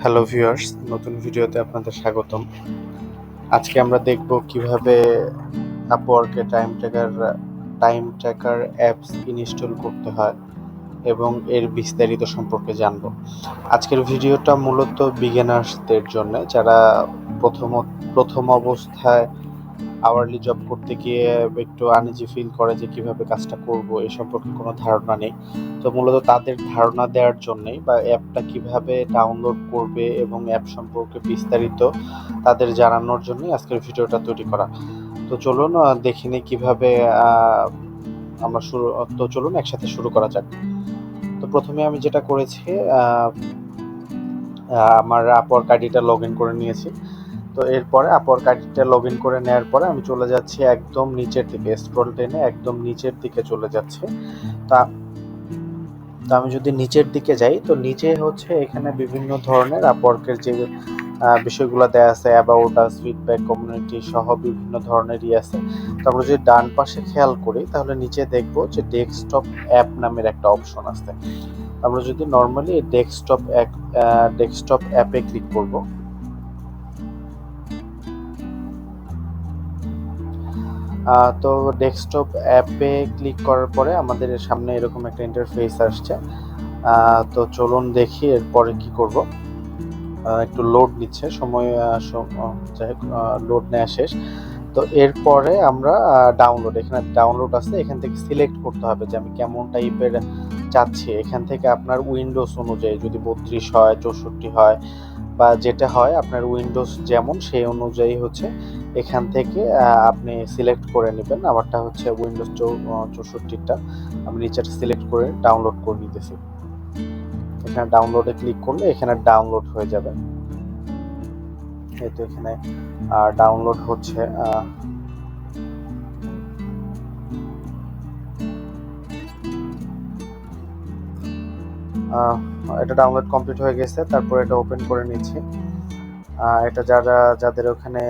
Hello viewers, নতুন ভিডিওতে আপনাদের স্বাগতম। আজকে আমরা দেখব কিভাবে আপওয়ার্কে টাইম ট্র্যাকার অ্যাপস ইনস্টল করতে হয় এবং এর বিস্তারিত সম্পর্কে জানব। আজকের ভিডিওটা মূলত বিগিনার্সদের জন্য, যারা প্রথম প্রথম অবস্থায় আওয়ারলি জব করতে গিয়ে একটু আনইজি ফিল করে যে কিভাবে কাজটা করব এ সম্পর্কে কোনো ধারণা নেই। তো মূলত তাদের ধারণা দেওয়ার জন্যই বা অ্যাপটা কিভাবে ডাউনলোড করবে এবং অ্যাপ সম্পর্কে বিস্তারিত তাদের জানানোর জন্যই আজকের ভিডিওটা তৈরি করা। তো চলুন দেখে নিই কিভাবে আমরা চলুন একসাথে শুরু করা যাক। তো প্রথমে আমি যেটা করেছি, আমার আপওয়ার্ক আইডিটা লগ ইন করে নিয়েছি। তো এরপরে আপওয়ার্ক আইডিটা লগ ইন করে নেওয়ার পরে আমি চলে যাচ্ছি একদম নিচের দিকে, স্ক্রল টেনে একদম নিচের দিকে চলে যাচ্ছে। তা তো আমি যদি নিচের দিকে যাই, তো নিচে হচ্ছে এখানে বিভিন্ন ধরনের আপওয়ার্কের যে বিষয়গুলো দেওয়া আছে, অ্যাবাউট আস, ফিডব্যাক, কমিউনিটি সহ বিভিন্ন ধরনের আছে। তো আমরা যদি ডান পাশে খেয়াল করি তাহলে নিচে দেখবো যে ডেস্কটপ অ্যাপ নামের একটা অপশন আছে। আমরা যদি নর্মালি ডেস্কটপ অ্যাপে ক্লিক করব। তো ডেস্কটপ অ্যাপে ক্লিক করার পরে আমাদের সামনে এরকম একটা ইন্টারফেস আসছে। তো চলুন দেখি এরপরে কি করব। একটু লোড নিচ্ছে সময়, যাই হোক, লোড নেওয়া শেষ। তো এরপরে আমরা এখানে ডাউনলোড আছে, এখান থেকে সিলেক্ট করতে হবে যে আমি কেমন টাইপের চাচ্ছি। এখান থেকে আপনার উইন্ডোজ অনুযায়ী যদি 32 হয়, 64 হয় বা যেটা হয় আপনার উইন্ডোজ যেমন সেই অনুযায়ী হচ্ছে এখান থেকে আপনি সিলেক্ট করে নেবেন। আমারটা হচ্ছে উইন্ডোজ 64টা, আমি নিচেটা সিলেক্ট করে ডাউনলোড করে নিতেছি। এখানে ডাউনলোডে ক্লিক করলে এখানে ডাউনলোড হয়ে যাবে। এই তো এখানে ডাউনলোড হচ্ছে। এটা ডাউনলোড কমপ্লিট হয়ে গেছে। তারপর এটা ওপেন করে নিচ্ছি। এটা যাদের ওখানে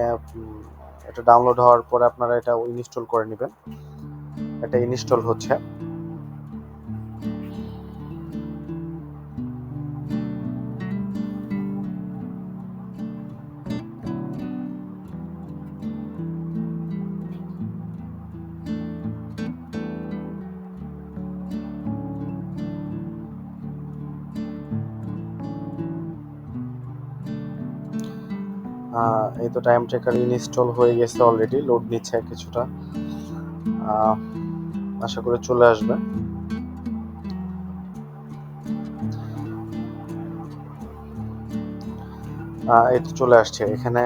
এটা ডাউনলোড হওয়ার পরে আপনারা এটা ইনস্টল করে নেবেন। এটা ইনস্টল হচ্ছে। এই তো টাইম ট্র্যাকার ইনস্টল হয়ে গেছে অলরেডি, লোড নিচ্ছে কিছুটা। আশা করি চলে আসবে। এই তো চলে আসছে। এখানে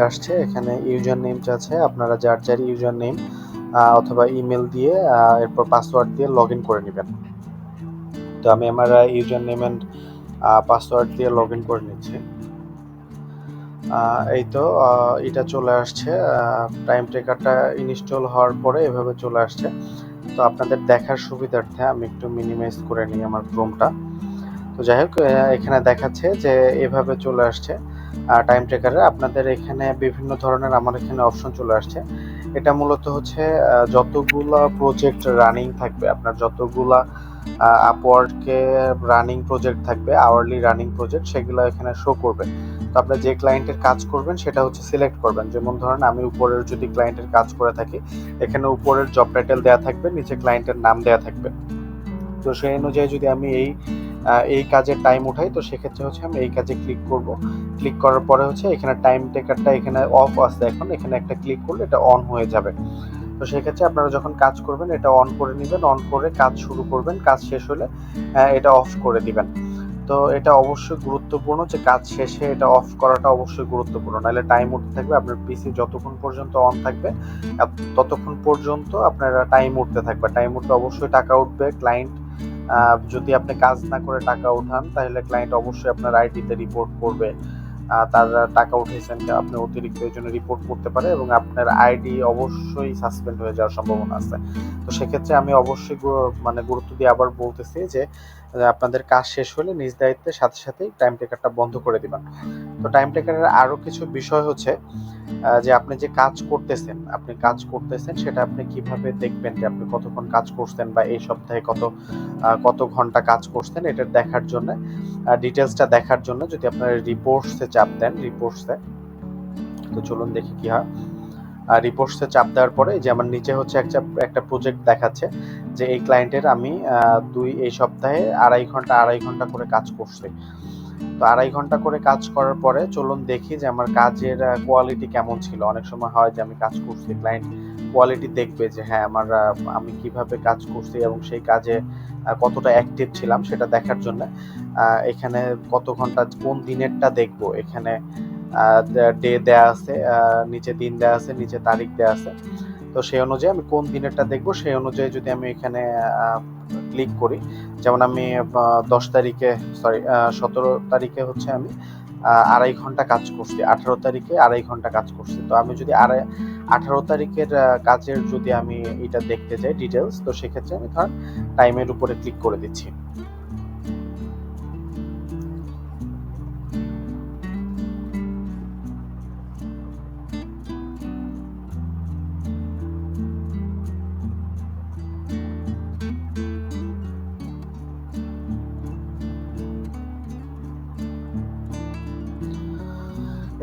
আসছে, এখানে ইউজার নেম আছে। আপনারা যার ইউজার নেম অথবা ইমেল দিয়ে এরপর পাসওয়ার্ড দিয়ে লগ ইন করে নেবেন। তো আমি আমার ইউজার নেম অ্যান্ড পাসওয়ার্ড দিয়ে লগ ইন করে নিচ্ছি। এই তো এটা চলে আসছে। টাইম ট্র্যাকারটা ইনস্টল হওয়ার পরে এভাবে চলে আসছে। তো আপনাদের দেখার সুবিধার্থে আমি একটু মিনিমাইজ করে নিই আমার ক্রোমটা। তো যাই হোক, এখানে দেখাচ্ছে যে এভাবে চলে আসছে টাইম ট্র্যাকারে। আপনাদের এখানে বিভিন্ন ধরনের আমার এখানে অপশন চলে আসছে। এটা মূলত হচ্ছে যতগুলা প্রজেক্ট রানিং থাকবে, আপনার যতগুলা আপওয়ার্কে রানিং প্রজেক্ট থাকবে, আওয়ারলি রানিং প্রজেক্ট, সেগুলো এখানে শো করবে। তো আপনি যে ক্লায়েন্টের কাজ করবেন সেটা হচ্ছে সিলেক্ট করবেন। যেমন ধরেন আমি উপরের যদি ক্লায়েন্টের কাজ করে থাকি, এখানে উপরের জব টাইটেল দেওয়া থাকবে, নিচে ক্লায়েন্টের নাম দেওয়া থাকবে। তো সেই অনুযায়ী যদি আমি এই কাজের টাইম উঠাই, তো সেক্ষেত্রে হচ্ছে আমি এই কাজে ক্লিক করব। ক্লিক করার পরে হচ্ছে এখানে টাইম টেকারটা এখানে অফ আছে, এখন এখানে একটা ক্লিক করলে এটা অন হয়ে যাবে। তো সেক্ষেত্রে আপনারা যখন কাজ করবেন এটা অন করে নেবেন, অন করে কাজ শুরু করবেন, কাজ শেষ হলে এটা অফ করে দিবেন। তো এটা অবশ্যই গুরুত্বপূর্ণ যে কাজ শেষে এটা অফ করাটা অবশ্যই গুরুত্বপূর্ণ, নাহলে টাইম উঠতে থাকবে। আপনার পিসি যতক্ষণ পর্যন্ত অন থাকবে ততক্ষণ পর্যন্ত আপনারা টাইম উঠতে থাকবে। টাইম উঠতে অবশ্যই টাকা উঠবে। ক্লায়েন্ট যদি আপনি কাজ না করে টাকা উঠান তাহলে ক্লায়েন্ট অবশ্যই আপনার আইডিতে রিপোর্ট করবে। তার টাকা উঠেছেন আপনি অতিরিক্ত, এই জন্য রিপোর্ট করতে পারে এবং আপনার আইডি অবশ্যই সাসপেন্ড হয়ে যাওয়ার সম্ভাবনা আছে। তো সেক্ষেত্রে আমি অবশ্যই গুরুত্ব দিয়ে আবার বলতেছি যে আপনাদের কাজ শেষ হলে নিজ দায়িত্বে সাথে সাথেই টাইম ট্র্যাকারটা বন্ধ করে দিবেন। তো টাইম ট্র্যাকারের আরও কিছু বিষয় হচ্ছে যে আপনি যে কাজ করতেছেন সেটা আপনি কিভাবে দেখবেন যে আপনি কতক্ষণ কাজ করছেন বা এই সপ্তাহে কত ঘন্টা কাজ করছেন, এটা দেখার জন্য ডিটেলসটা দেখার জন্য যদি আপনারা রিপোর্টসে চাপ দেন, রিপোর্টসে তো চলুন দেখি কি হয়। রিপোর্টসে চাপ দেওয়ার পরে যে আমার নিচে হচ্ছে একটা প্রজেক্ট দেখাচ্ছে যে এই ক্লায়েন্টের আমি এই সপ্তাহে আড়াই ঘন্টা করে কাজ করছি। তো আড়াই ঘন্টা করে কাজ করার পরে চলুন দেখি যে আমার কাজের কোয়ালিটি কেমন ছিল। অনেক সময় হয় যে আমি কাজ করছি, ক্লায়েন্ট কোয়ালিটি দেখবে যে হ্যাঁ আমি কিভাবে কাজ করছি এবং সেই কাজে কতটা অ্যাক্টিভ ছিলাম সেটা দেখার জন্য এখানে কত ঘন্টা কোন দিনেরটা দেখবো, এখানে ডে দেয়া আছে, নিচে দিন দেয়া আছে, নিচে তারিখ দেয়া আছে। তো সেই অনুযায়ী আমি কোন দিনেরটা দেখবো সেই অনুযায়ী যদি আমি এখানে ক্লিক করি, যেমন আমি 17 তারিখে হচ্ছে আমি আড়াই ঘন্টা কাজ করছি, 18 তারিখে আড়াই ঘন্টা কাজ করছি। তো আমি যদি 18 তারিখের কাজের যদি আমি এটা দেখতে চাই ডিটেলস, তো সেক্ষেত্রে আমি ধর টাইমের উপরে ক্লিক করে দিচ্ছি।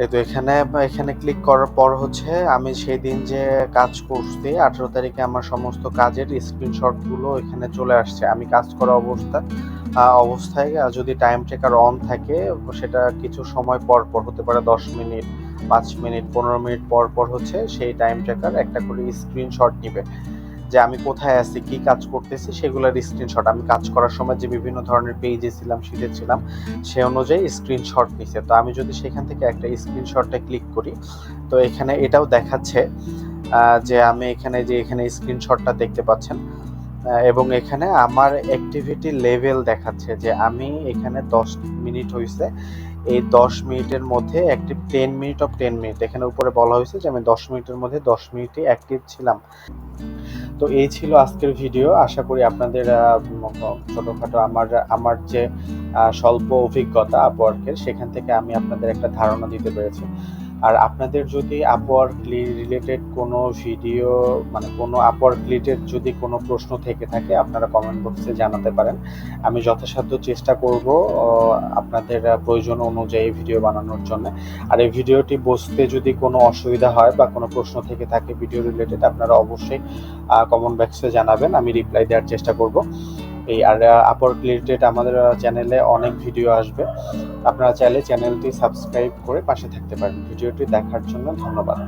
এই তো এখানে ক্লিক করার পর হচ্ছে আমি সেই দিন যে কাজ করছি 18 তারিখে আমার সমস্ত কাজের স্ক্রিনশটগুলো এখানে চলে আসছে। আমি কাজ করা অবস্থায় যদি টাইম ট্র্যাকার অন থাকে সেটা কিছু সময় পর হতে পারে 10 মিনিট, 5 মিনিট, 15 মিনিট পর হচ্ছে সেই টাইম ট্র্যাকার একটা করে স্ক্রিনশট নিবে যে আমি কোথায় আছি, কি কাজ করতেছি সেগুলোর স্ক্রিনশট। আমি কাজ করার সময় যে বিভিন্ন ধরনের পেজে ছিলাম, শীটে ছিলাম, সে অনুযায়ী স্ক্রিনশট নিছে। তো আমি যদি সেখান থেকে একটা স্ক্রিনশটে ক্লিক করি, তো এখানে এটাও দেখাচ্ছে যে আমি এখানে স্ক্রিনশটটা দেখতে পাচ্ছেন এবং এখানে আমার অ্যাক্টিভিটি লেভেল দেখাচ্ছে যে আমি এখানে 10 মিনিট হয়েছে, এই 10 মিনিটের মধ্যে অ্যাক্টিভ 10 মিনিট অফ 10 মিনিট এখানে উপরে বলা হয়েছে যে আমি 10 মিনিটের মধ্যে 10 মিনিটই অ্যাক্টিভ ছিলাম। তো এই ছিল আজকের ভিডিও। আশা করি আপনাদের ছোটোখাটো আমার যে স্বল্প অভিজ্ঞতা আপওয়ার্কের, সেখান থেকে আমি আপনাদের একটা ধারণা দিতে পেরেছি। আর আপনাদের যদি আপওয়ার্ক রিলেটেড কোনো ভিডিও মানে কোনো আপওয়ার্ক রিলেটেড যদি কোনো প্রশ্ন থেকে থাকে আপনারা কমেন্ট বক্সে জানাতে পারেন। আমি যথাসাধ্য চেষ্টা করব আপনাদের প্রয়োজন অনুযায়ী ভিডিও বানানোর জন্য। আর এই ভিডিওটি বুঝতে যদি কোনো অসুবিধা হয় বা কোনো প্রশ্ন থেকে থাকে ভিডিও রিলেটেড, আপনারা অবশ্যই কমেন্ট বক্সে জানাবেন, আমি রিপ্লাই দেওয়ার চেষ্টা করব। আর আপওয়ার্ক রিলেটেড আমাদের চ্যানেলে অনেক ভিডিও আসবে, আপনারা চাইলে চ্যানেলটি সাবস্ক্রাইব করে পাশে থাকতে পারেন। ভিডিওটি দেখার জন্য ধন্যবাদ।